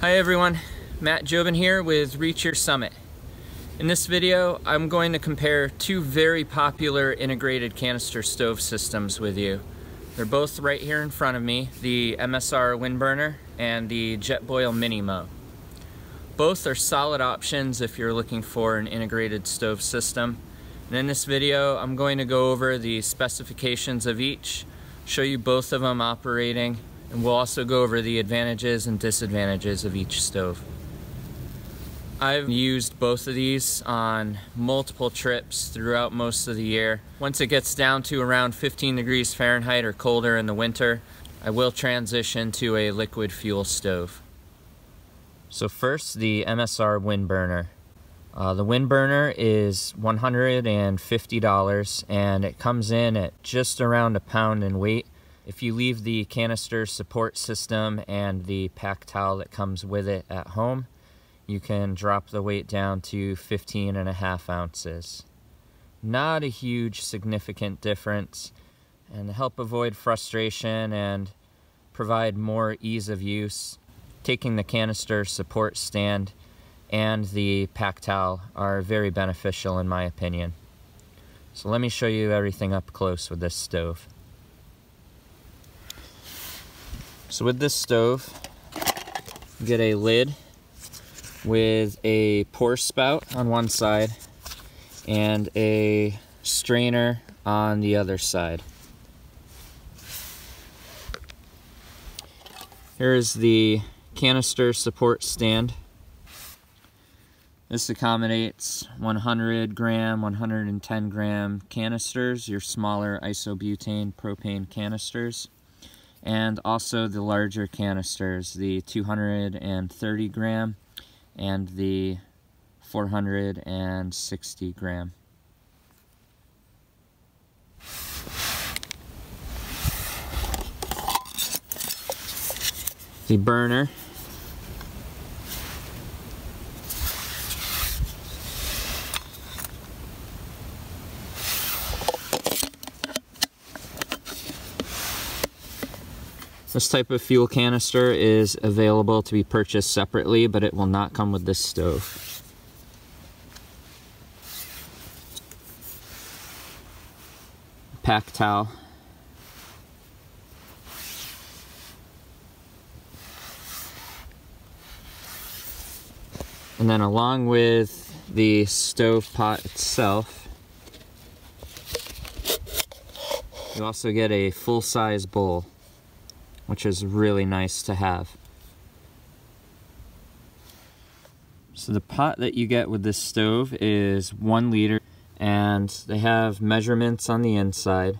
Hi everyone, Matt Jobin here with Reach Your Summit. In this video, I'm going to compare two very popular integrated canister stove systems with you. They're both right here in front of me, the MSR WindBurner and the Jetboil MiniMo. Both are solid options if you're looking for an integrated stove system. And in this video, I'm going to go over the specifications of each, show you both of them operating, and we'll also go over the advantages and disadvantages of each stove. I've used both of these on multiple trips throughout most of the year. Once it gets down to around 15 degrees Fahrenheit or colder in the winter, I will transition to a liquid fuel stove. So first, the MSR WindBurner. The WindBurner is $150 and it comes in at just around a pound in weight. If you leave the canister support system and the pack towel that comes with it at home, you can drop the weight down to 15.5 ounces. Not a huge significant difference, and to help avoid frustration and provide more ease of use, taking the canister support stand and the pack towel are very beneficial in my opinion. So let me show you everything up close with this stove. So with this stove, you get a lid with a pour spout on one side and a strainer on the other side. Here is the canister support stand. This accommodates 100 gram, 110 gram canisters, your smaller isobutane propane canisters, and also the larger canisters, the 230 gram and the 460 gram. The burner. This type of fuel canister is available to be purchased separately, but it will not come with this stove. Pack towel. And then along with the stove pot itself, you also get a full-size bowl, which is really nice to have. So the pot that you get with this stove is 1 liter, and they have measurements on the inside.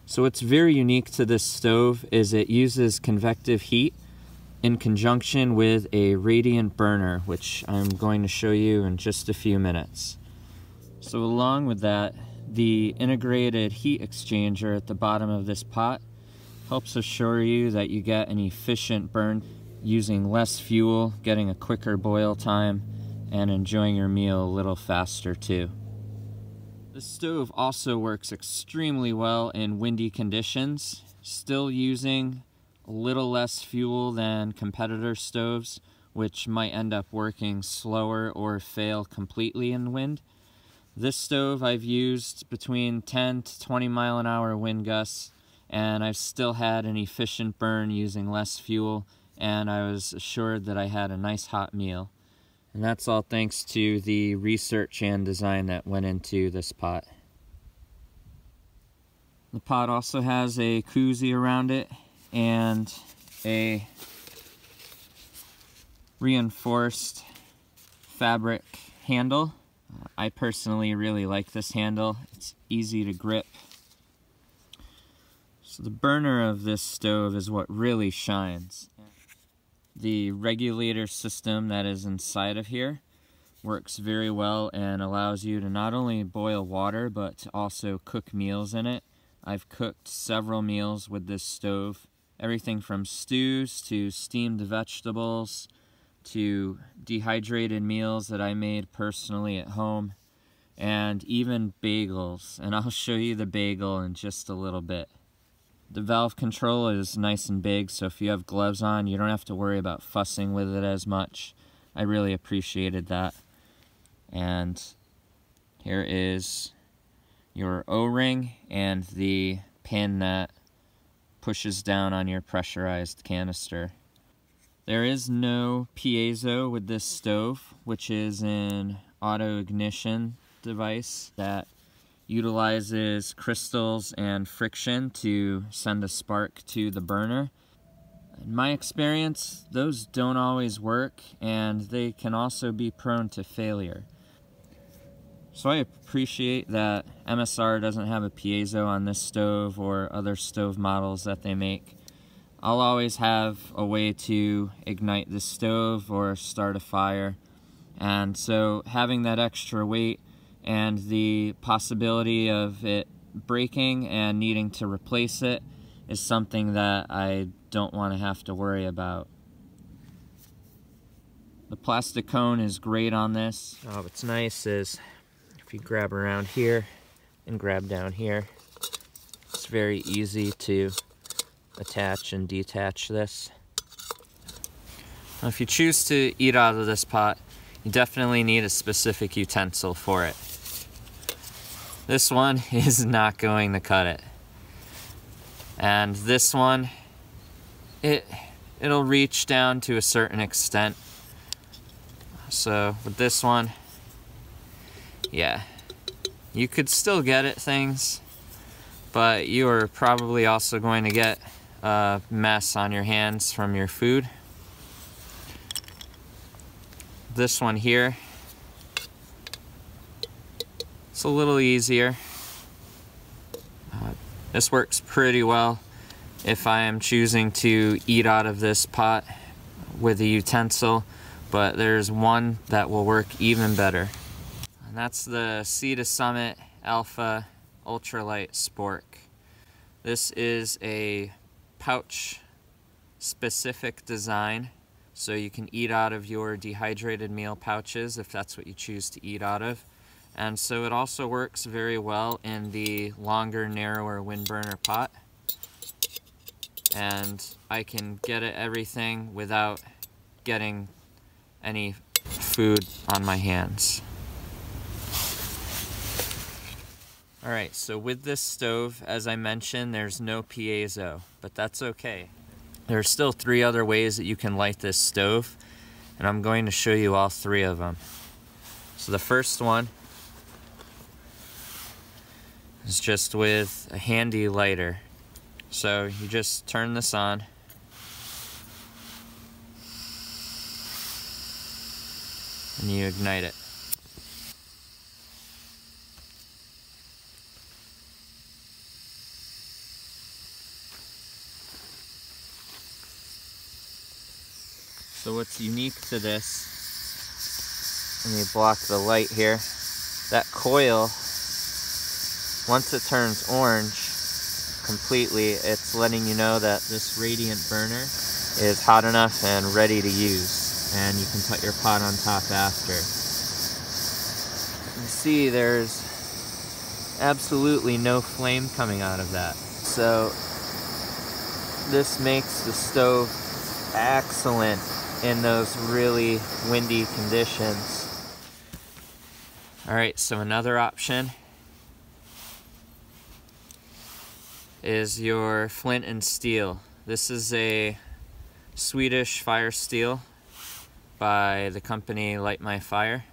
So what's very unique to this stove is it uses convective heat in conjunction with a radiant burner, which I'm going to show you in just a few minutes. So along with that, the integrated heat exchanger at the bottom of this pot helps assure you that you get an efficient burn using less fuel, getting a quicker boil time, and enjoying your meal a little faster too. This stove also works extremely well in windy conditions, still using a little less fuel than competitor stoves, which might end up working slower or fail completely in wind. This stove I've used between 10 to 20 mile an hour wind gusts, and I've still had an efficient burn using less fuel, and I was assured that I had a nice hot meal. And that's all thanks to the research and design that went into this pot. The pot also has a koozie around it and a reinforced fabric handle. I personally really like this handle. It's easy to grip. So the burner of this stove is what really shines. The regulator system that is inside of here works very well and allows you to not only boil water but to also cook meals in it. I've cooked several meals with this stove. Everything from stews to steamed vegetables to dehydrated meals that I made personally at home, and even bagels, and I'll show you the bagel in just a little bit. The valve control is nice and big, so if you have gloves on, you don't have to worry about fussing with it as much. I really appreciated that. And here is your O-ring and the pin that pushes down on your pressurized canister. There is no piezo with this stove, which is an auto ignition device that utilizes crystals and friction to send a spark to the burner. In my experience, those don't always work, and they can also be prone to failure. So I appreciate that MSR doesn't have a piezo on this stove or other stove models that they make. I'll always have a way to ignite the stove or start a fire, and so having that extra weight and the possibility of it breaking and needing to replace it is something that I don't want to have to worry about. The plastic cone is great on this. What's nice is if you grab around here and grab down here, it's very easy to attach and detach this. Now, if you choose to eat out of this pot, you definitely need a specific utensil for it. This one is not going to cut it. And this one, it'll reach down to a certain extent. So with this one, yeah, you could still get at things, but you are probably also going to get a mess on your hands from your food. This one here, it's a little easier. This works pretty well if I am choosing to eat out of this pot with a utensil, but there's one that will work even better. And that's the Sea to Summit Alpha Ultralight Spork. This is a pouch specific design, so you can eat out of your dehydrated meal pouches if that's what you choose to eat out of. And so it also works very well in the longer, narrower WindBurner pot. And I can get at everything without getting any food on my hands. Alright, so with this stove, as I mentioned, there's no piezo, but that's okay. There are still 3 other ways that you can light this stove, and I'm going to show you all 3 of them. So the first one is just with a handy lighter. So you just turn this on, and you ignite it. So what's unique to this, let me block the light here, that coil, once it turns orange completely, it's letting you know that this radiant burner is hot enough and ready to use, and you can put your pot on top after. You see there's absolutely no flame coming out of that. So this makes the stove excellent in those really windy conditions. Alright, so another option is your flint and steel. This is a Swedish fire steel by the company Light My Fire.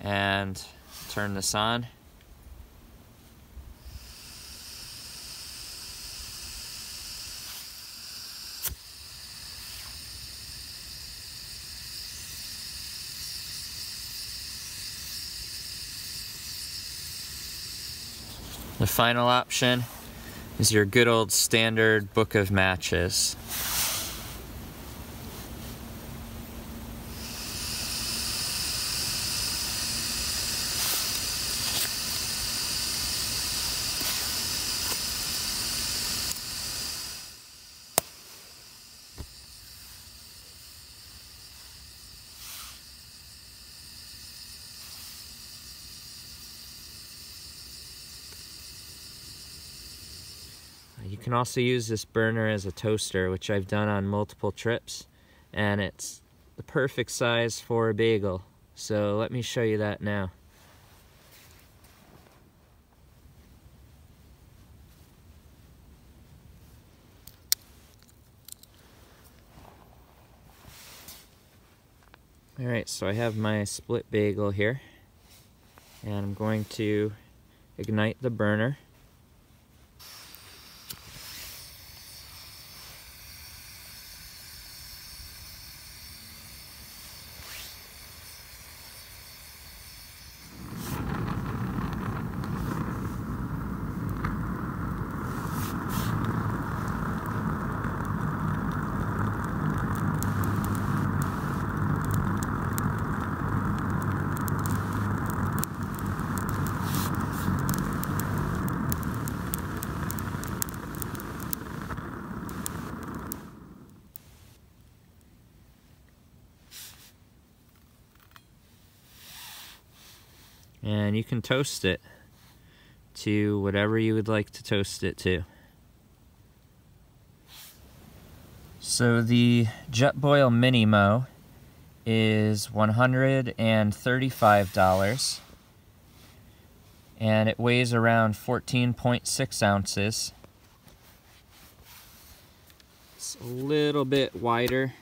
And turn this on. The final option is your good old standard book of matches. You can also use this burner as a toaster, which I've done on multiple trips, and it's the perfect size for a bagel. So let me show you that now. Alright, so I have my split bagel here, and I'm going to ignite the burner. And you can toast it to whatever you would like to toast it to. So the Jetboil MiniMo is $135, and it weighs around 14.6 ounces. It's a little bit wider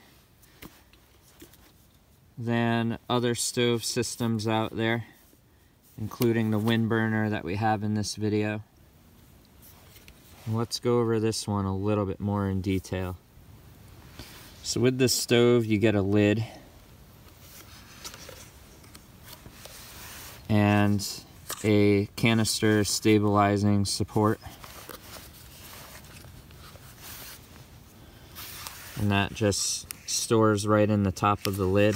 than other stove systems out there, including the WindBurner that we have in this video. Let's go over this one a little bit more in detail. So with this stove, you get a lid and a canister stabilizing support, and that just stores right in the top of the lid.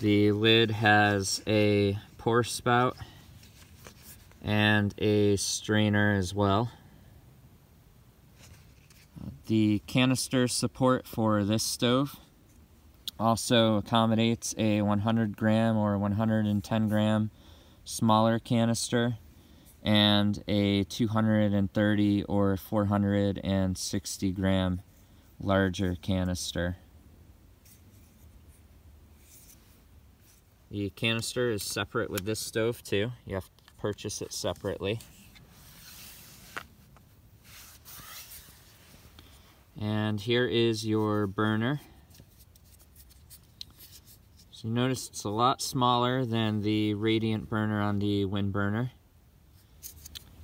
The lid has a pour spout and a strainer as well. The canister support for this stove also accommodates a 100 gram or 110 gram smaller canister and a 230 or 460 gram larger canister. The canister is separate with this stove too. You have to purchase it separately. And here is your burner. So you notice it's a lot smaller than the radiant burner on the WindBurner.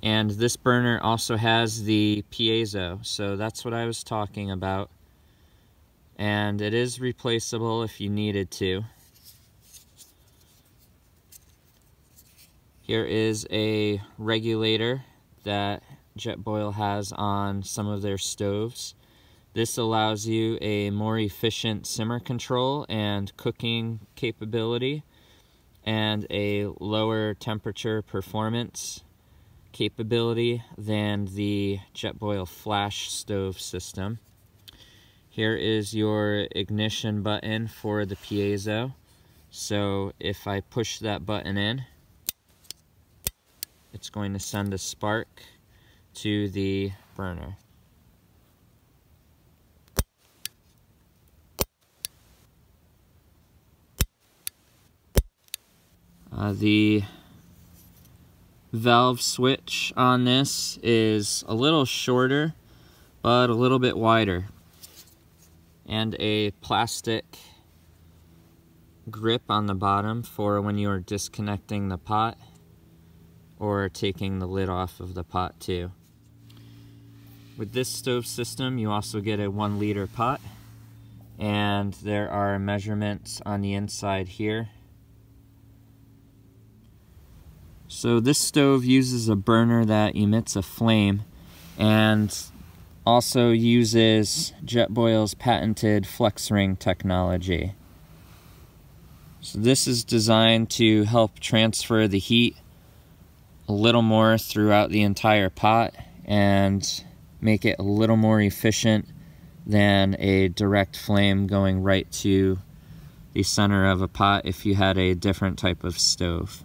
And this burner also has the piezo, so that's what I was talking about. And it is replaceable if you needed to. Here is a regulator that Jetboil has on some of their stoves. This allows you a more efficient simmer control and cooking capability, and a lower temperature performance capability than the Jetboil flash stove system. Here is your ignition button for the piezo. So if I push that button in, it's going to send a spark to the burner. The valve switch on this is a little shorter, but a little bit wider, and a plastic grip on the bottom for when you're disconnecting the pot or taking the lid off of the pot too. With this stove system, you also get a 1 liter pot, and there are measurements on the inside here. So this stove uses a burner that emits a flame, and also uses Jetboil's patented flex ring technology. So this is designed to help transfer the heat a little more throughout the entire pot and make it a little more efficient than a direct flame going right to the center of a pot if you had a different type of stove.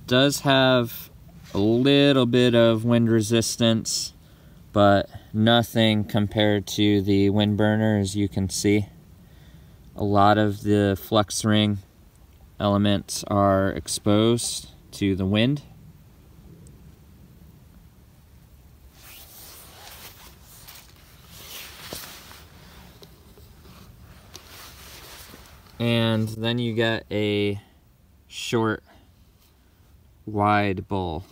does have a little bit of wind resistance, but nothing compared to the WindBurner. As you can see, a lot of the flex ring elements are exposed to the wind. And then you get a short, wide bowl.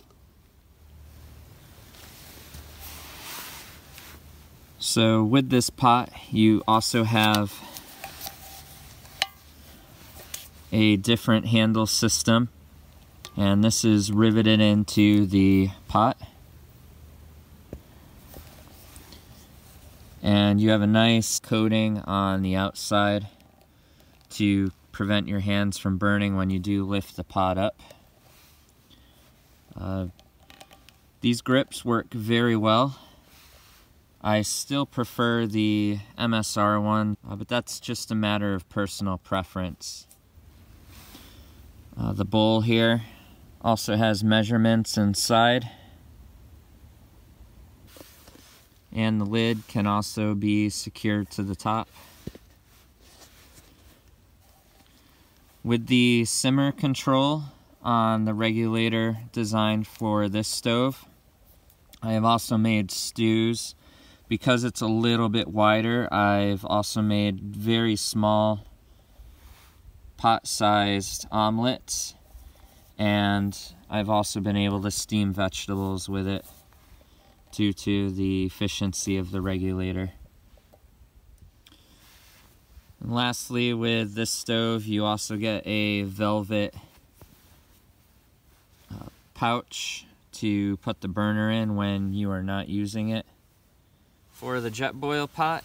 So with this pot, you also have a different handle system, and this is riveted into the pot. And you have a nice coating on the outside to prevent your hands from burning when you do lift the pot up. These grips work very well. I still prefer the MSR one, but that's just a matter of personal preference. The bowl here also has measurements inside, and the lid can also be secured to the top. With the simmer control on the regulator designed for this stove, I have also made stews. Because it's a little bit wider, I've also made very small pot-sized omelets, and I've also been able to steam vegetables with it due to the efficiency of the regulator. And lastly, with this stove, you also get a velvet pouch to put the burner in when you are not using it. For the Jetboil pot,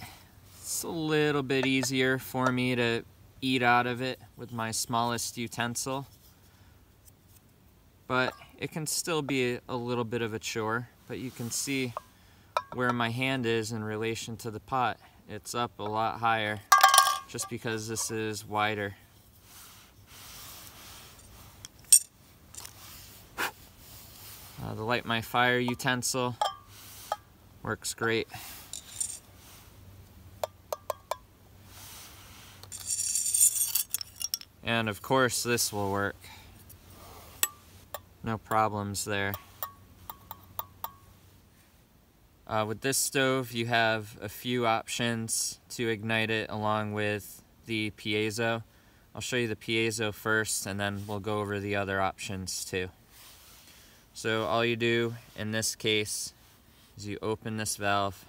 it's a little bit easier for me to eat out of it with my smallest utensil, but it can still be a little bit of a chore. But you can see where my hand is in relation to the pot. It's up a lot higher just because this is wider. The light my fire utensil works great. And of course this will work. No problems there. With this stove, you have a few options to ignite it along with the piezo. I'll show you the piezo first, and then we'll go over the other options too. So all you do in this case is you open this valve,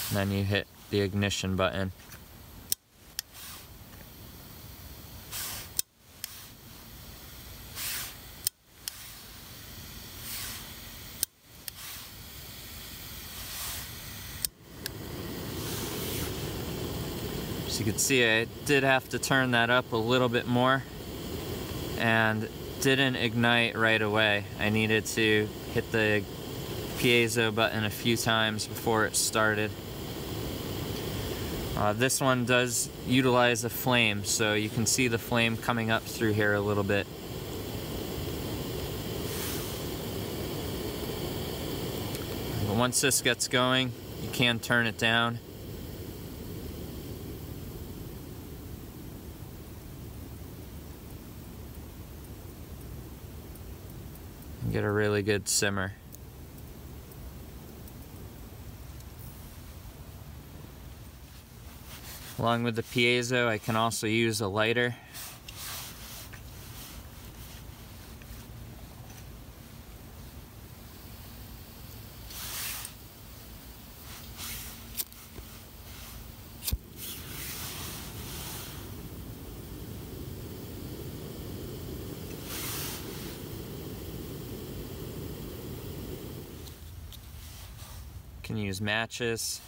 and then you hit the ignition button. As you can see, I did have to turn that up a little bit more and didn't ignite right away. I needed to hit the piezo button a few times before it started. This one does utilize a flame, so you can see the flame coming up through here a little bit. But once this gets going, you can turn it down. And get a really good simmer. Along with the piezo, I can also use a lighter. Can use matches.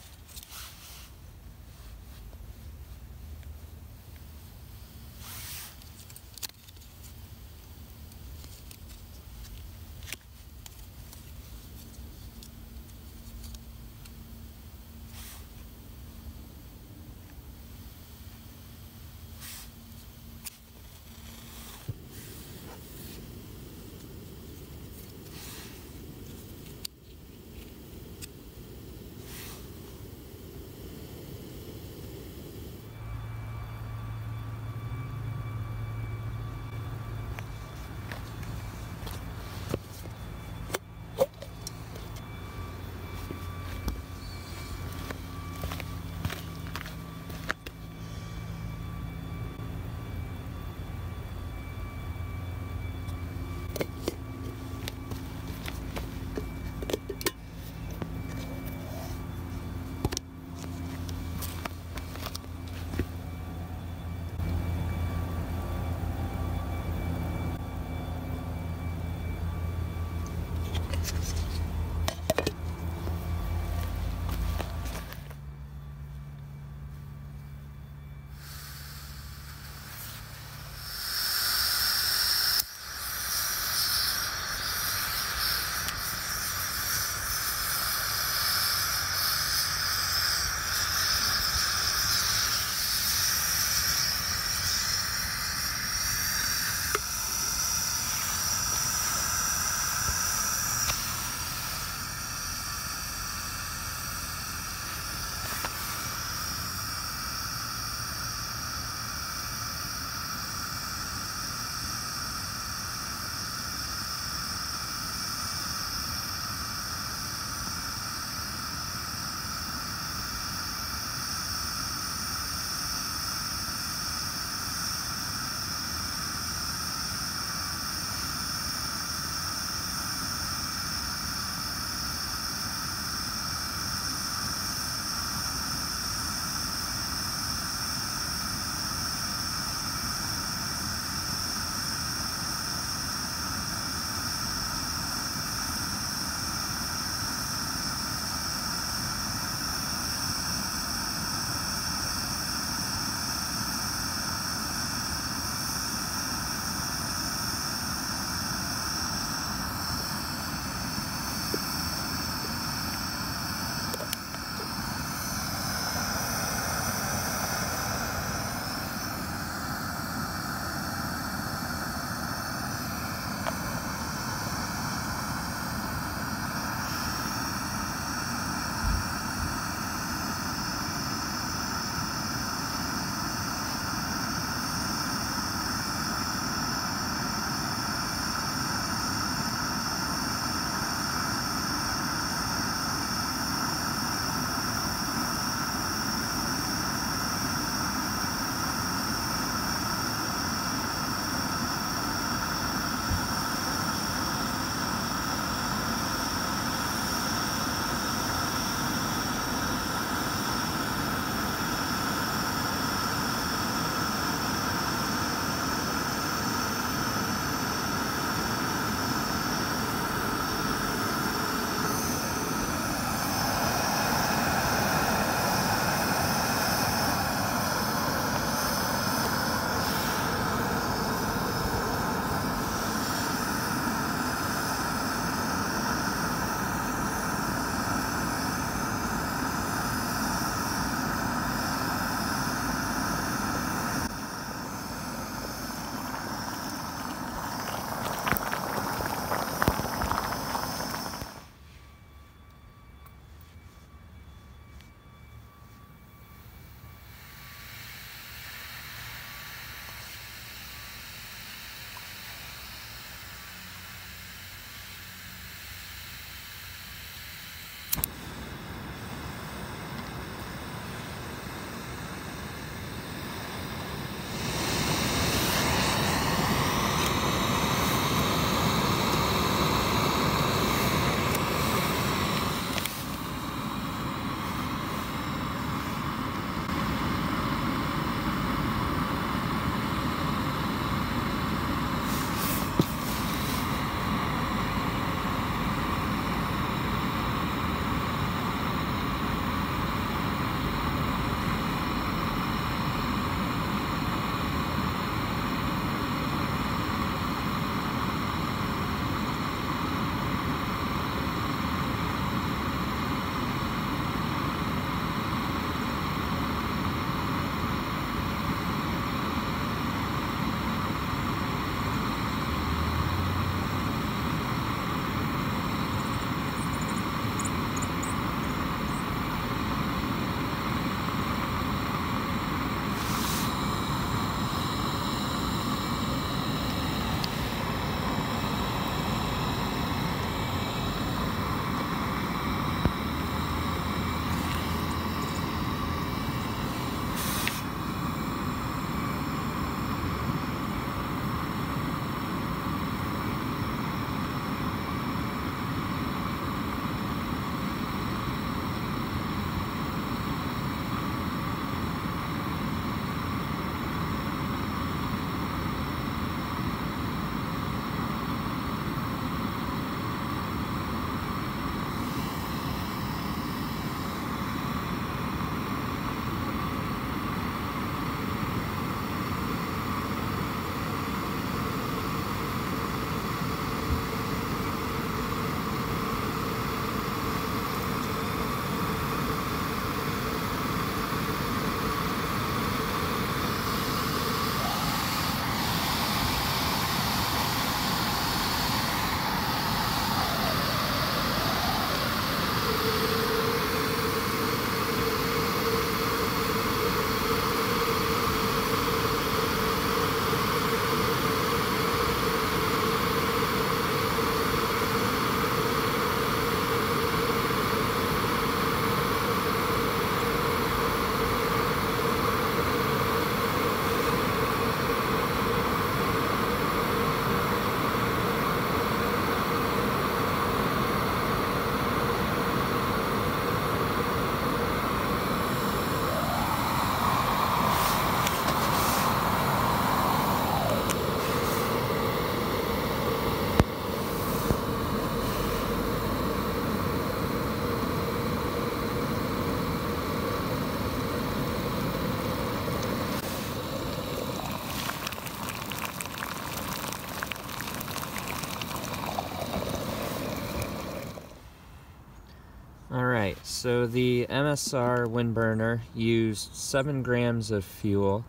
So the MSR WindBurner used 7 grams of fuel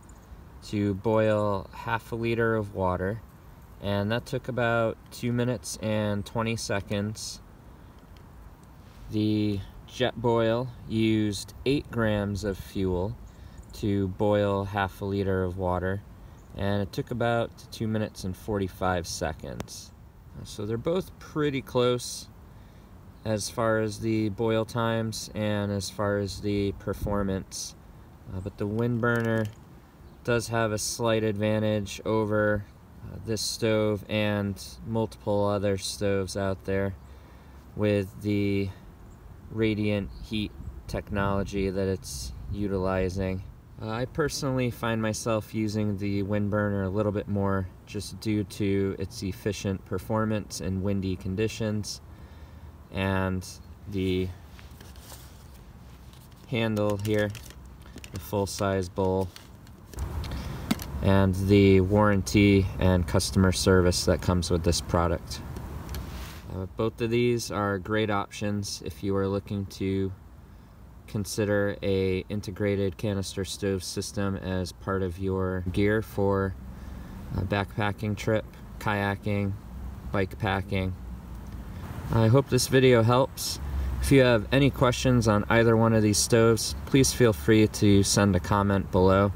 to boil half a liter of water, and that took about 2 minutes and 20 seconds. The Jetboil used 8 grams of fuel to boil half a liter of water, and it took about 2 minutes and 45 seconds. So they're both pretty close as far as the boil times and as far as the performance, but the WindBurner does have a slight advantage over this stove and multiple other stoves out there with the radiant heat technology that it's utilizing. I personally find myself using the WindBurner a little bit more just due to its efficient performance in windy conditions, and the handle here, the full-size bowl, and the warranty and customer service that comes with this product. Both of these are great options if you are looking to consider a integrated canister stove system as part of your gear for a backpacking trip, kayaking, bike packing. I hope this video helps. If you have any questions on either one of these stoves, please feel free to send a comment below,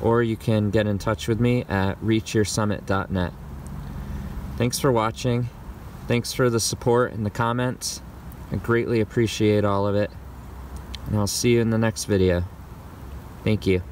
or you can get in touch with me at reachyoursummit.net. Thanks for watching. Thanks for the support and the comments. I greatly appreciate all of it. And I'll see you in the next video. Thank you.